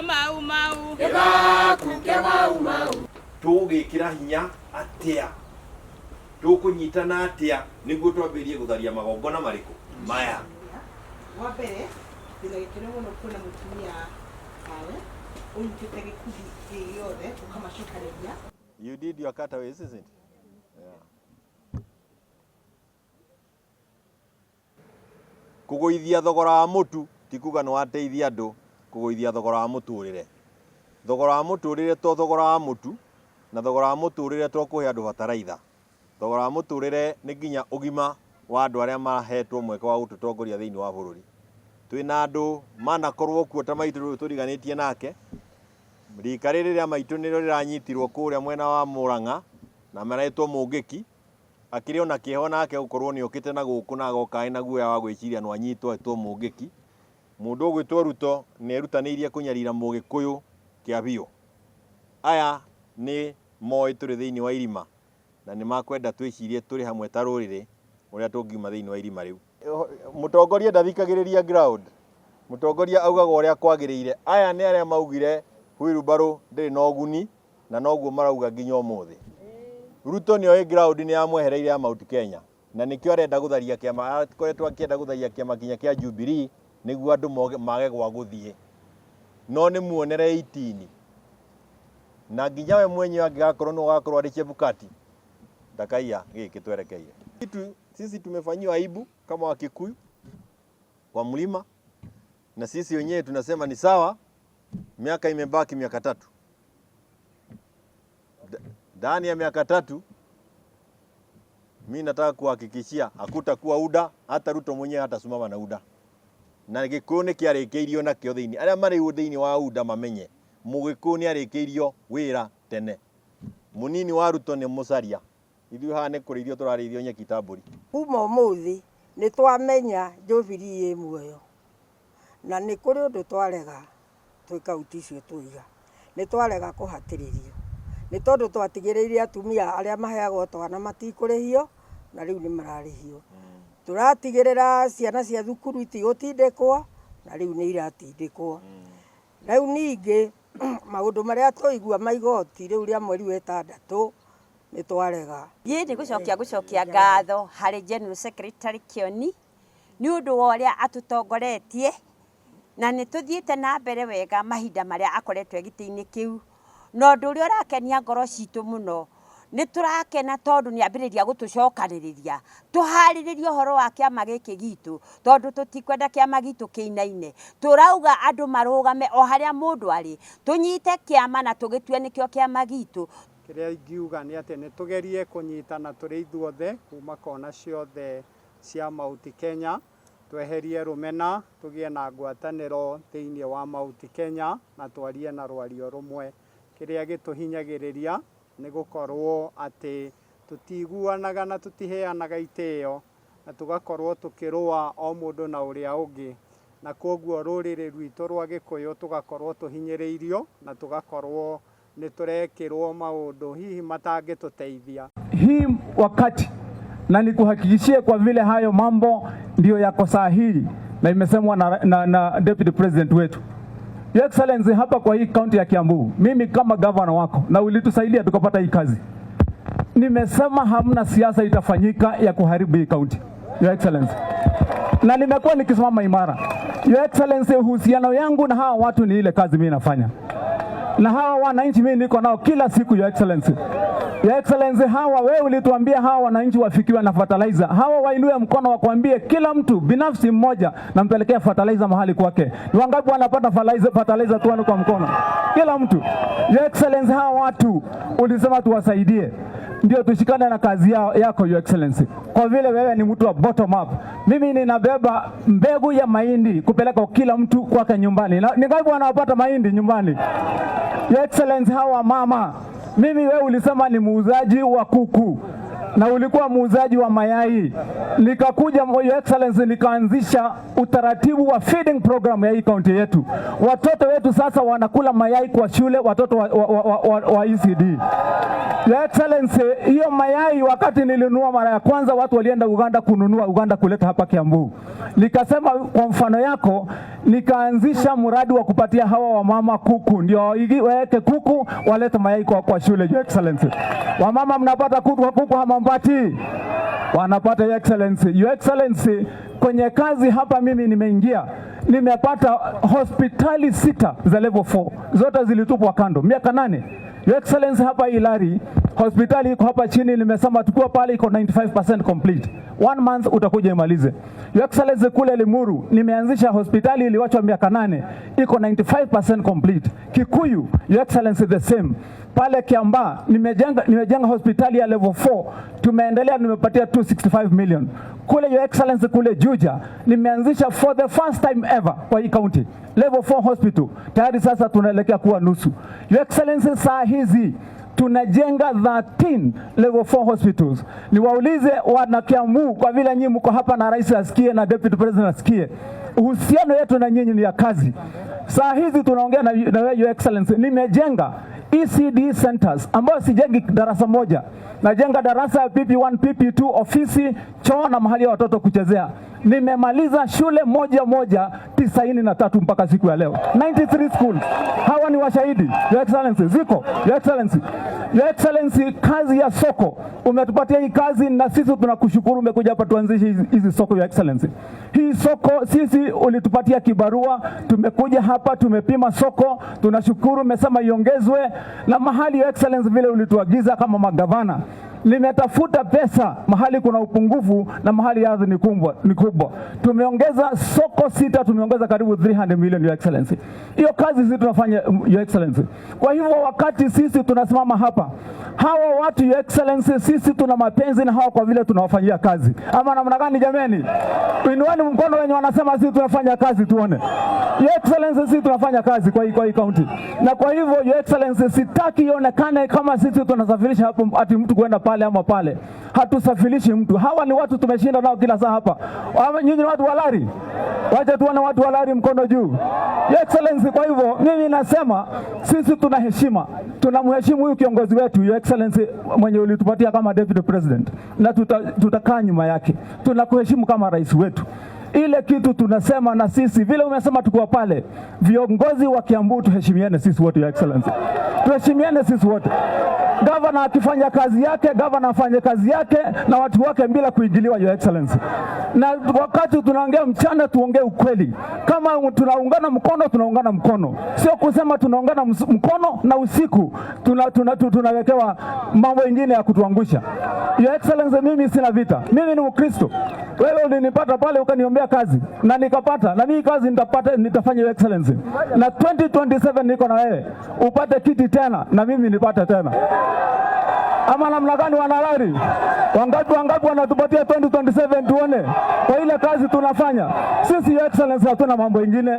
mau mau Igaku kia mau mau. Tugikira hinya atia. Tukunyitana atia niguo twambirie gutharia magongona mariku maya. Wa mbere ndina gikeno muno kuona mutumia awe unyitite gikundi giothe ukamacokanĩria. You did your cutaways, isn't it? Yeah. Kuguithia thogora wa mutu ti kuga no ateithia andu, kuguithia thogora wa muturire. Thogora wa muturire to thogora wa mutu na thogora wa muturire to kuhe andu bataraitha. Thogora wa muturire ni nginya ugima wa andu aria mahetwo mweke wa gututongoria thiini wa bururi. Twina andu manakorwo kuo ta maitu turiganitie nake. Rika riria maitu niro riranyitirwo kuria mwena wa Murang'a na maretwo Mungiki akiri ona Kieha nake gukorwo ni okite na guku na agoka ina guoya wa gwiciria no anyitwo etwo Mungiki. Mundu gwitwo Ruto ni erutaniirie kunyarira Mugikuyu Kiabio. Aya ni moi turi thiini wa irima na ni makwenda twicirie turi hamwe ta rurire uria tungiuma thiini wa irima riu. Mutongoria ndathikagiriria ground. Mutongoria augaga uria kwagiriire. Aya ni aria maugire Uhuru ndiri na uguni na noguo marauga nginya umuthi. Ruto ni oi ground ni amwehereire ya Mount Kenya na nikio arenda gutharia kiama akoretwo akienda gutharia kiama kinya kia Jubilee niguo andu mage gwa guthie. No ni muonere 18 na nginya we mwenyewe angigakorwo no gakorwo ari chebukati ndakaiya giki twerekeire. Sisi tumefanyiwa aibu kama Wakikuyu kwa mlima na sisi wenyewe tunasema ni sawa. Miaka imebaki miaka 3. Ndani ya miaka 3 mimi nataka kuhakikishia hakutakuwa UDA, hata Ruto mwenyewe hatasimama na UDA. Na Gikuyu ni kiarekeirio na kio thiini. Aria mari thiini wa UDA mamenye Mugikuyu ni arekeirio wira tene. Munini wa Ruto ni mucaria. Ithu hane kuriithio turarithio nyeki tamburi. Kuma umuthi ni twamenya Jubilee muoyo. Na ni kuri undu twarega twikauti icio tuiga. Ni twarega kuhatiririo. Ni tondu twatigiriire atumia aria maheagwo twana matikurihio na riu ni mararihio. Turatigirira ciana cia thukuru itigutindikwo na riu ni iratindikwo. Riu ningi maundu maria tuigua maigoti riu ria mweri wa 6 ni twarega. Yeye ni gucokia ngatho hari General Secretary Kioni ni undu wa uria atutongoretie na ni tuthiite na mbere wega mahinda maria akoretwe giti-ini kiu. No ndu uria urakenia ngoro citu muno ni turakena tondu ni ambiriria gutucokaniriria tuhariririe horo wa kiama giki gitu tondu tutikwenda kiama gitu kiinaine. Turauga andu marugame o haria mundu ari tunyite kiama na tugitue nikio kiama gitu. Kiria ingiuga ni ati ni tugerie kunyitana turi ithuothe kuma kona ciothe cia Mount Kenya tweherie rumena tugie na ngwataniro thiini wa Mount Kenya na twarie na rwario rumwe. Kiria gituhinyagiriria ni gukorwo ati tutiguanaga na tutiheanaga itio na tugakorwo tukirua o mundu na uria ungi na koguo rurire rwitu rwa Gikuyu tugakorwo tuhinyiriirio na tugakorwo ni turekirwo maundu hihi matangituteithia hii wakati. Na nikuhakikishie kwa vile hayo mambo ndio yako sahihi na imesemwa na Deputy President wetu. Your Excellency, hapa kwa hii county ya Kiambu, mimi kama governor wako na ulitusaidia tukapata hii kazi. Nimesema hamna siasa itafanyika ya kuharibu hii county, Your Excellency. Na nimekuwa nikisimama imara. Your Excellency, uhusiano yangu na hawa watu ni ile kazi mimi nafanya. Na hawa wananchi mimi niko nao kila siku, Your Excellency. Your Excellency, hawa wewe ulituambia hawa wananchi wafikiwa na fertilizer. Hawa wainue mkono wakwambie kila mtu binafsi mmoja na mpelekea fertilizer mahali kwake. Ni wangapi wanapata fertilizer tu kwa mkono? Kila mtu. Your Excellency, hawa watu ulisema tuwasaidie. Ndio tushikane na kazi yako, Your Excellency. Kwa vile wewe ni mtu wa bottom up. Mimi ninabeba mbegu ya mahindi kupeleka kila mtu kwake nyumbani. Ni ngapi wanapata mahindi nyumbani? Your Excellency, hawa mama, mimi wewe ulisema ni muuzaji wa kuku. na ulikuwa muuzaji wa mayai. Nikakuja Your Excellency, nikaanzisha utaratibu wa feeding program ya hii kaunti yetu. Watoto wetu sasa wanakula mayai kwa shule, watoto wa ECD. Your Excellency, hiyo mayai wakati nilinunua mara ya kwanza watu walienda Uganda kununua Uganda kuleta hapa Kiambu. Nikasema kwa mfano yako nikaanzisha mradi wa kupatia hawa wamama kuku, ndio waweke kuku walete mayai kwa shule. Your Excellency, wamama mnapata kuku hamampati? Wanapata. Your Excellency. Your Excellency, kwenye kazi hapa mimi nimeingia, nimepata hospitali 6 za level 4, zote zilitupwa kando miaka 8. Your Excellency, hapa Ilari hospitali iko hapa chini, nimesema tukua pale iko 95% complete. 1 month utakuja imalize. Your Excellency, kule Limuru nimeanzisha hospitali iliwachwa miaka 8, iko 95% complete. Kikuyu, Your Excellency, the same. Pale Kiamba nimejenga hospitali ya level 4, tumeendelea, nimepatia 265 million. Kule Your Excellency, kule Juja nimeanzisha for the first time ever kwa hii county level 4 hospital, tayari sasa tunaelekea kuwa nusu. Your Excellency, saa hizi tunajenga 13 level 4 hospitals. Niwaulize wana Kiambu, kwa vile nyinyi mko hapa na rais asikie na deputy president asikie, uhusiano yetu na nyinyi ni ya kazi. Saa hizi tunaongea na Your Excellency, nimejenga ECD centers ambayo sijengi darasa moja, najenga darasa ya PP1, PP2, ofisi, choo na mahali ya watoto kuchezea. Nimemaliza shule moja 93 mpaka siku ya leo, 93 schools. Hawa ni washahidi. Your Excellency, ziko. Your Excellency. Your Excellency, kazi ya soko umetupatia hii kazi, na sisi tunakushukuru umekuja hapa tuanzishe hizi soko. Your Excellency, hii soko sisi ulitupatia kibarua, tumekuja hapa tumepima soko, tunashukuru, umesema iongezwe na mahali. Your Excellency, vile ulituagiza kama magavana, nimetafuta pesa mahali kuna upungufu na mahali ardhi ni kubwa. Tumeongeza soko 6, tumeongeza karibu 300 million. Your Excellency, hiyo kazi sisi tunafanya. Your Excellency, kwa hivyo wakati sisi tunasimama hapa, hawa watu Your Excellency, sisi tuna mapenzi na hawa kwa vile tunawafanyia kazi. Ama namna gani jameni? Inueni mkono wenye wanasema sisi tunafanya kazi tuone. Your Excellency, sisi tunafanya kazi kwa hii county. Na kwa hivyo Your Excellency, sitaki ionekane kama sisi tunasafirisha hapo ati mtu kwenda pale ama pale. Hatusafirishi mtu. Hawa ni watu tumeshinda nao kila saa hapa. Nyinyi ni watu walari. Wacha tuone watu walari mkono juu. Your Excellency, kwa hivyo mimi nasema sisi tuna heshima. Tunamheshimu huyu kiongozi wetu Your Excellency mwenye ulitupatia kama deputy president, na tutakaa nyuma yake. Tunakuheshimu kama rais wetu. Ile kitu tunasema, na sisi vile umesema tukiwa pale, viongozi wa Kiambu tuheshimiane sisi wote. Your Excellency, tuheshimiane sisi wote. Governor akifanya kazi yake, governor afanye kazi yake na watu wake bila kuingiliwa. Your Excellency, na wakati tunaongea mchana tuongee ukweli. Kama tunaungana mkono, tunaungana mkono, sio kusema tunaungana mkono na usiku tunawekewa mambo mengine ya kutuangusha. Your Excellency, mimi sina vita, mimi ni Mkristo. Wewe ulinipata pale ukaniombea kazi na nikapata, na mimi kazi nitafanya. Your Excellency, na 2027 niko na wewe upate kiti tena na mimi nipate tena. Ama namna gani wanalari? Wangapi wanatupatia 2027 tuone kwa ile kazi tunafanya. Sisi Your Excellency hatuna mambo mengine.